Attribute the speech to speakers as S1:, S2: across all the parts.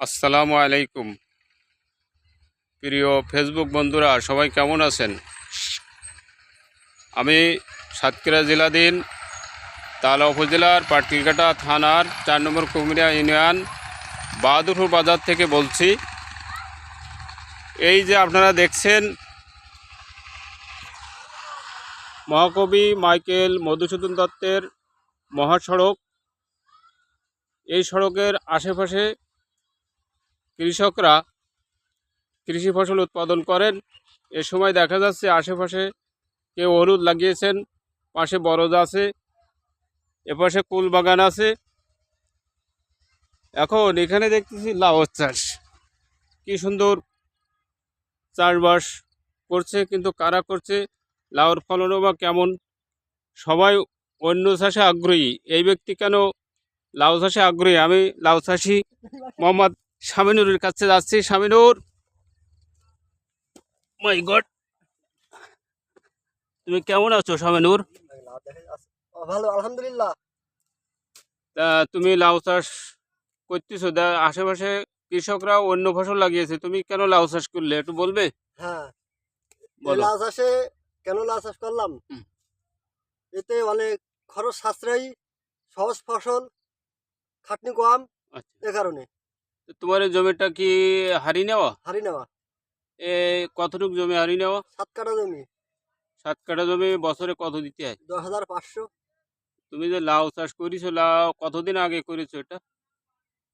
S1: আসসালামু আলাইকুম। প্রিয় ফেসবুক বন্ধুরা, সবাই কেমন আছেন? আমি সাতক্ষীরা জেলাধীন তালা উপজেলার পাটকিলকাটা থানার 4 নম্বর কুমিরা ইউনিয়ন বাহাদুরপুর বাজার থেকে বলছি। এই যে আপনারা দেখছেন, মহাকবি মাইকেল মধুসূদন দত্তের মহাসড়ক। এই সড়কের আশেপাশে কৃষকরা কৃষি ফসল উৎপাদন করেন। এ সময় দেখা যাচ্ছে আশেপাশে কেউ হলুদ লাগিয়েছেন, পাশে বরজ আছে, এপাশে কুল বাগান আছে। এখন এখানে দেখতেছি লাউ চাষ, কি সুন্দর চাষবাস করছে, কিন্তু কারা করছে, লাউর ফলনও বা কেমন। সবাই অন্য চাষে আগ্রহী, এই ব্যক্তি কেন লাউ চাষে আগ্রহী? আমি লাউ চাষি মোহাম্মদ শামিনুরের কাছে যাচ্ছি। শামিনুর, মাই গড, তুমি কেমন আছো শামিনুর?
S2: ভালো, আলহামদুলিল্লাহ।
S1: তা তুমি লাউ চাষ করতেছো, আশেপাশে কৃষকরা অন্য ফসল লাগিয়েছে, তুমি কেন লাউ চাষ করলে একটু বলবে?
S2: হ্যাঁ,
S1: বলো।
S2: লাউ চাষে কেন লাউ চাষ করলাম? এতে অনেক খরচ সাশ্রয়ী, সহজ ফসল, খাটনি কম।
S1: আচ্ছা,
S2: এ কারণে
S1: তো তোমার এই জমিটা কি হারি নেওয়া?
S2: হারি নেওয়া।
S1: এ কতটুকু জমি হারি নেওয়া?
S2: 7 কাঠা জমি,
S1: 7 কাঠা জমি, বছরে কত দিতে হয়?
S2: 10,500।
S1: তুমি যে লাউ চাষ করেছো, লাউ কতদিন আগে করেছো এটা?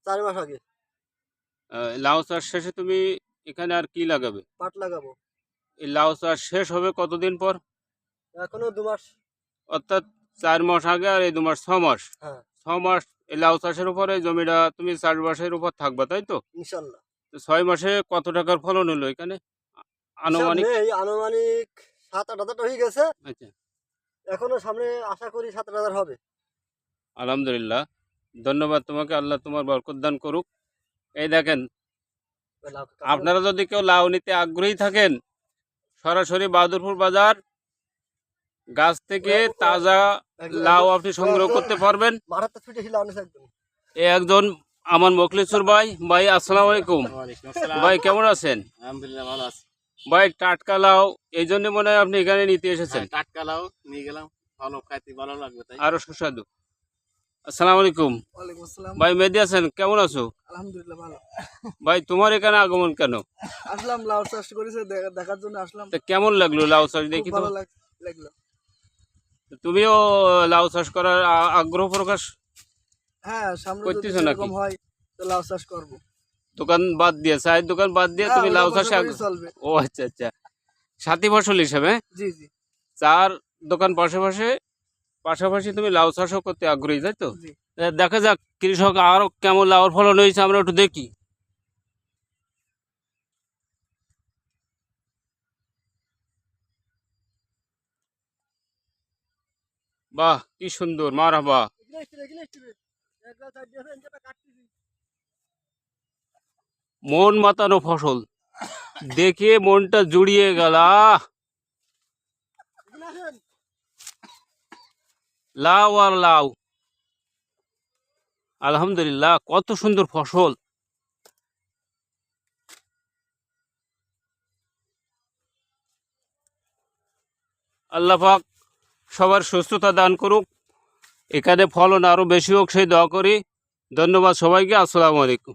S2: 4 মাস আগে।
S1: লাউ চাষ শেষে তুমি এখানে আর কি লাগাবে?
S2: পাট লাগাবো।
S1: এই লাউ চাষ শেষ হবে কতদিন পর?
S2: এখনো 2 মাস।
S1: অর্থাৎ 4 মাস আগে, আর এই 2 মাস 6 মাস।
S2: হ্যাঁ,
S1: 6 মাস এই লাউ চাষের উপরে জমিটা তুমি চাষবাসের উপর থাকবা, তাই তো?
S2: ইনশাল্লাহ।
S1: তো 6 মাসে কত টাকার ফলন হলো এখানে আনুমানিক?
S2: আনুমানিক 7-8 হাজার হয়ে গেছে।
S1: আচ্ছা,
S2: এখনো সামনে আশা করি 7-8 হাজার হবে।
S1: আলহামদুলিল্লাহ, ধন্যবাদ তোমাকে, আল্লাহ তোমার বরকত দান করুক। এই দেখেন, আপনারা যদি কেউ লাউ নিতে আগ্রহী থাকেন, সরাসরি বাহাদুরপুর বাজার গাছ থেকে তাজা লাউ আপনি সংগ্রহ করতে পারবেন।
S2: মাথাটা ছুটে ছিল অনেক একদম।
S1: একজন আমার মোখলেসুর ভাই। ভাই আসসালামু আলাইকুম। ভাই কেমন আছেন?
S3: আলহামদুলিল্লাহ, ভালো আছি
S1: ভাই টাটকা লাউ, এই জন্য মনে হয় আপনি এখানে নিতে এসেছেন।
S3: টাটকা লাউ নিয়ে গেলাম, ভালো খাইতে ভালো লাগবে তাই।
S1: আরো সুস্বাদু। আসসালামু আলাইকুম।
S2: ওয়ালাইকুম আসসালাম।
S1: ভাই মেহেদি হাসান, কেমন আছো?
S2: আলহামদুলিল্লাহ ভালো।
S1: ভাই তোমার এখানে আগমন কেন?
S2: আসলাম লাউ চাষ করেছে দেখার জন্য আসলাম।
S1: তা কেমন লাগলো লাউ চাষ দেখি? তো
S2: ভালো লাগলো।
S1: তুমিও লাউ চাষ করার আগ্রহ প্রকাশ
S2: হ্যাঁ, সামনে যদি
S1: করতেছো নাকি?
S2: এরকম হয় তো লাউ চাষ করব।
S1: দোকান বাদ দিয়ে, চায়ের দোকান বাদ দিয়ে তুমি লাউ চাষে
S2: চলবে।
S1: ও আচ্ছা আচ্ছা, সাথী ফসল হিসেবে।
S2: জি জি
S1: চার দোকান পাশাপাশি তুমি লাউ চাষও করতে আগ্রহী, তাই তো?
S2: জি।
S1: দেখা যাক কৃষক আরো কেমন লাউর ফলন হয়েছে, আমরা একটু দেখি। বাহ, কি সুন্দর, মারহাবা। মন মাতানো ফসল দেখে মনটা জুড়িয়ে গেল। লাউ আর লাউ, আলহামদুলিল্লাহ, কত সুন্দর ফসল। আল্লাহ পাক সবার সুস্থতা দান করুক, এখানে ফলন আরো বেশি হোক সেই দোয়া করি। ধন্যবাদ সবাইকে। আসসালামু আলাইকুম।